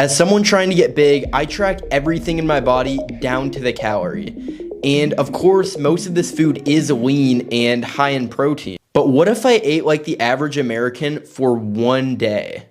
As someone trying to get big, I track everything in my body down to the calorie. And of course, most of this food is lean and high in protein. But what if I ate like the average American for one day?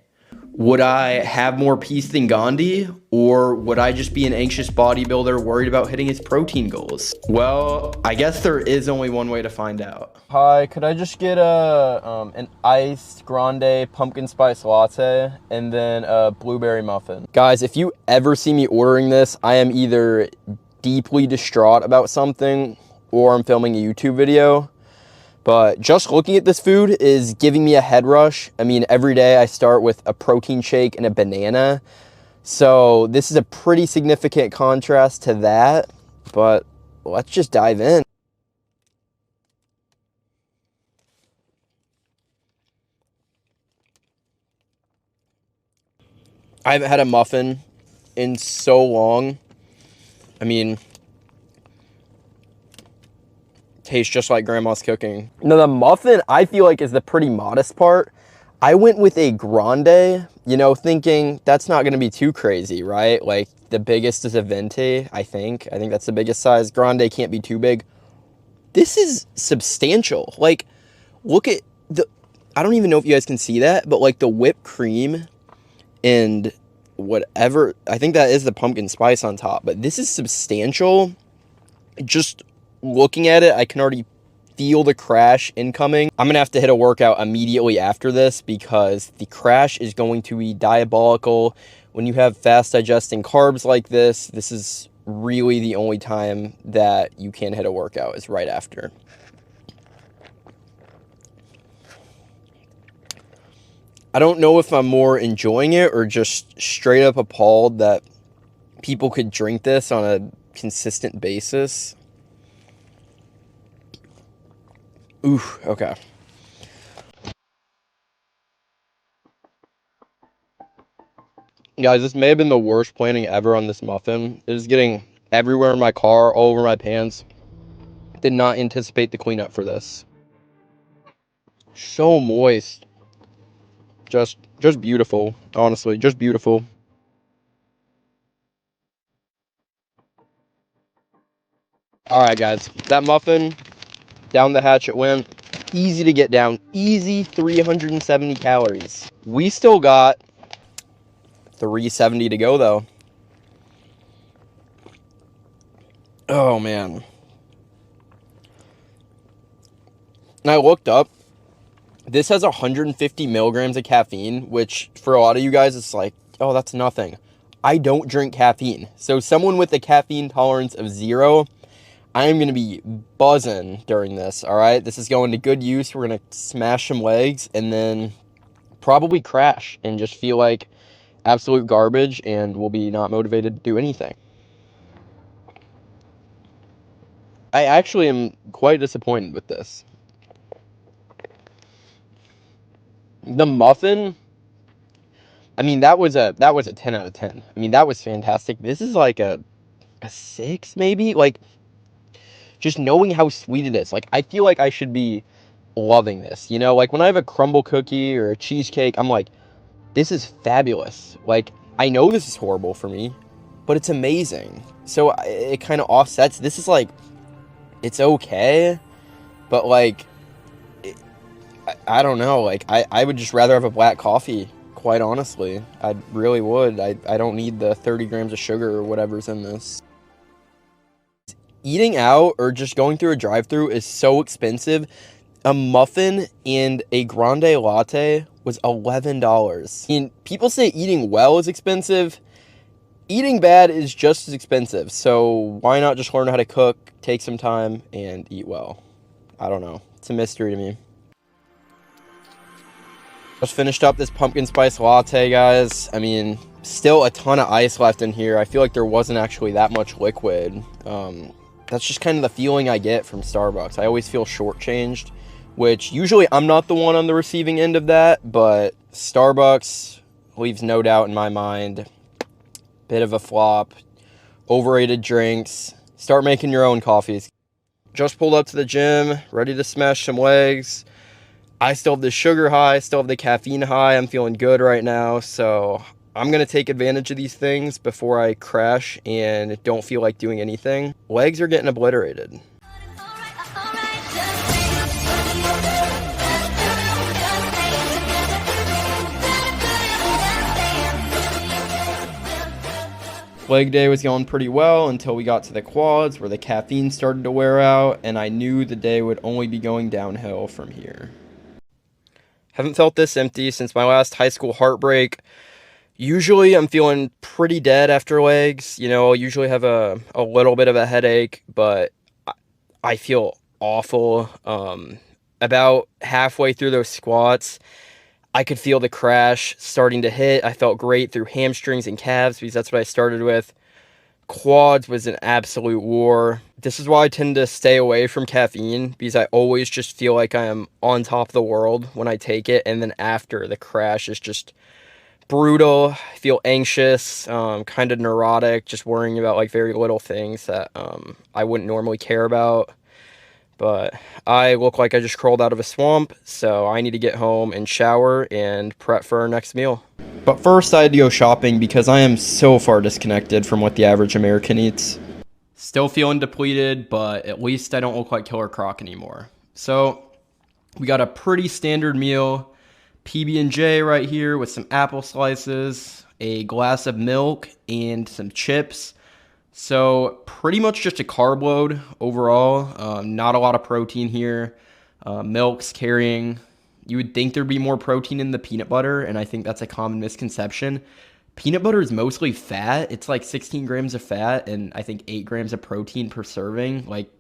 Would I have more peace than Gandhi, or would I just be an anxious bodybuilder worried about hitting his protein goals? Well, I guess there is only one way to find out. Hi, could I just get an iced grande pumpkin spice latte and then a blueberry muffin? Guys, if you ever see me ordering this, I am either deeply distraught about something or I'm filming a YouTube video. But just looking at this food is giving me a head rush. I mean, every day I start with a protein shake and a banana. So this is a pretty significant contrast to that. But let's just dive in. I haven't had a muffin in so long. I mean, tastes just like grandma's cooking. Now the muffin, I feel like, is the pretty modest part. I went with a grande, you know, thinking that's not going to be too crazy, right? Like the biggest is a venti, I think. I think that's the biggest size. Grande can't be too big. This is substantial. Like, look at the, I don't even know if you guys can see that, but like the whipped cream and whatever, I think that is the pumpkin spice on top, but this is substantial. Just looking at it, I can already feel the crash incoming. I'm gonna have to hit a workout immediately after this because the crash is going to be diabolical. When you have fast digesting carbs like this is really the only time that you can hit a workout is right after. I don't know if I'm more enjoying it or just straight up appalled that people could drink this on a consistent basis. Ooh, okay. Guys, this may have been the worst planning ever on this muffin. It is getting everywhere in my car, all over my pants. Did not anticipate the cleanup for this. So moist. Just beautiful, honestly, just beautiful. All right, guys, that muffin, down the hatch it went. Easy to get down, easy 370 calories. We still got 370 to go though. Oh man. And I looked up, this has 150 milligrams of caffeine, which for a lot of you guys, it's like, oh, that's nothing. I don't drink caffeine. So someone with a caffeine tolerance of 0, I am going to be buzzing during this, all right? This is going to good use. We're going to smash some legs and then probably crash and just feel like absolute garbage and we'll be not motivated to do anything. I actually am quite disappointed with this. The muffin, I mean, that was a 10 out of 10. I mean, that was fantastic. This is like a 6 maybe? Like, just knowing how sweet it is. Like, I feel like I should be loving this, you know? Like, when I have a crumble cookie or a cheesecake, I'm like, this is fabulous. Like, I know this is horrible for me, but it's amazing. So it kind of offsets. This is like, it's okay, but like, I don't know. Like, I would just rather have a black coffee, quite honestly. I really would. I don't need the 30 grams of sugar or whatever's in this. Eating out or just going through a drive-thru is so expensive. A muffin and a grande latte was $11. I mean, people say eating well is expensive. Eating bad is just as expensive. So why not just learn how to cook, take some time, and eat well? I don't know. It's a mystery to me. Just finished up this pumpkin spice latte, guys. I mean, still a ton of ice left in here. I feel like there wasn't actually that much liquid. That's just kind of the feeling I get from Starbucks. I always feel shortchanged, which usually I'm not the one on the receiving end of that, but Starbucks leaves no doubt in my mind. Bit of a flop. Overrated drinks. Start making your own coffees. Just pulled up to the gym, ready to smash some legs. I still have the sugar high, still have the caffeine high. I'm feeling good right now, so I'm going to take advantage of these things before I crash and don't feel like doing anything. Legs are getting obliterated. Leg day was going pretty well until we got to the quads where the caffeine started to wear out, and I knew the day would only be going downhill from here. Haven't felt this empty since my last high school heartbreak. Usually I'm feeling pretty dead after legs. You know, I'll usually have a little bit of a headache, but I feel awful. About halfway through those squats, I could feel the crash starting to hit. I felt great through hamstrings and calves because that's what I started with. Quads was an absolute war. This is why I tend to stay away from caffeine, because I always just feel like I am on top of the world when I take it, and then after, the crash is just brutal. I feel anxious, kind of neurotic, just worrying about like very little things that I wouldn't normally care about. But I look like I just crawled out of a swamp, so I need to get home and shower and prep for our next meal. But first I had to go shopping because I am so far disconnected from what the average American eats. Still feeling depleted, but at least I don't look like Killer Croc anymore. So we got a pretty standard meal. PB&J right here with some apple slices, a glass of milk, and some chips. So pretty much just a carb load overall. Not a lot of protein here. Milk's carrying. You would think there'd be more protein in the peanut butter, and I think that's a common misconception. Peanut butter is mostly fat. It's like 16 grams of fat and I think 8 grams of protein per serving. Like,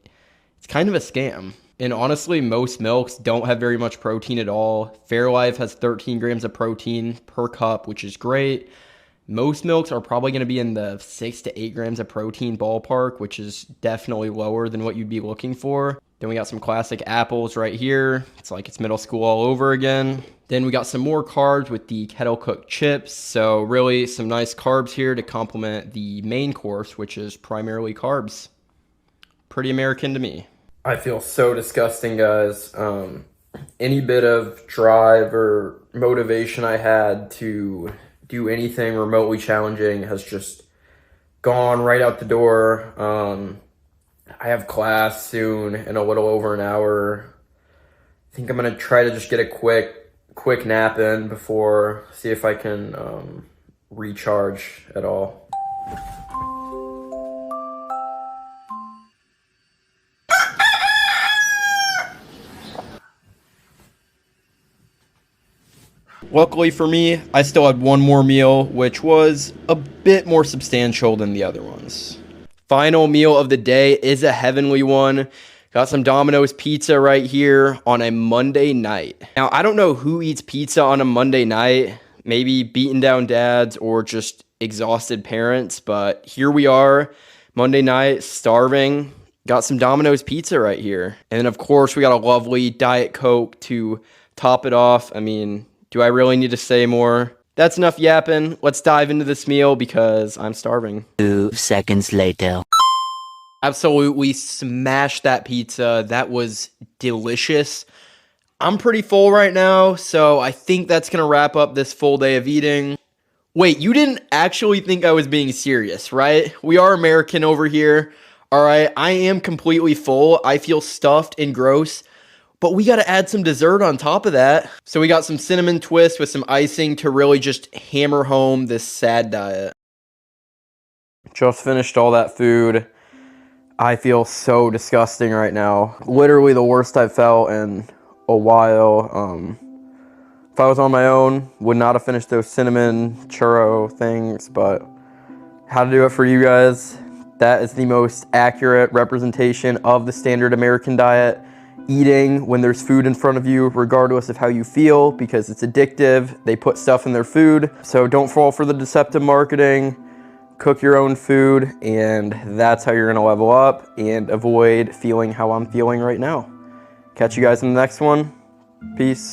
it's kind of a scam. And honestly, most milks don't have very much protein at all. Fairlife has 13 grams of protein per cup, which is great. Most milks are probably going to be in the 6 to 8 grams of protein ballpark, which is definitely lower than what you'd be looking for. Then we got some classic apples right here. It's like it's middle school all over again. Then we got some more carbs with the kettle cooked chips. So really some nice carbs here to complement the main course, which is primarily carbs. Pretty American to me. I feel so disgusting, guys. Any bit of drive or motivation I had to do anything remotely challenging has just gone right out the door. I have class soon in a little over an hour. I think I'm gonna try to just get a quick nap in before, see if I can recharge at all. Luckily for me, I still had one more meal, which was a bit more substantial than the other ones. Final meal of the day is a heavenly one. Got some Domino's pizza right here on a Monday night. Now, I don't know who eats pizza on a Monday night. Maybe beaten down dads or just exhausted parents. But here we are, Monday night, starving. Got some Domino's pizza right here. And then, of course, we got a lovely Diet Coke to top it off. I mean, do I really need to say more? That's enough yapping. Let's dive into this meal because I'm starving. 2 seconds later. Absolutely smashed that pizza. That was delicious. I'm pretty full right now, so I think that's going to wrap up this full day of eating. Wait, you didn't actually think I was being serious, right? We are American over here. All right, I am completely full. I feel stuffed and gross. But we got to add some dessert on top of that. So we got some cinnamon twist with some icing to really just hammer home this sad diet. Just finished all that food. I feel so disgusting right now. Literally the worst I've felt in a while. If I was on my own, would not have finished those cinnamon churro things, but how to do it for you guys. That is the most accurate representation of the standard American diet. Eating when there's food in front of you, regardless of how you feel, because it's addictive. They put stuff in their food. So don't fall for the deceptive marketing. Cook your own food, and that's how you're gonna level up and avoid feeling how I'm feeling right now. Catch you guys in the next one. Peace.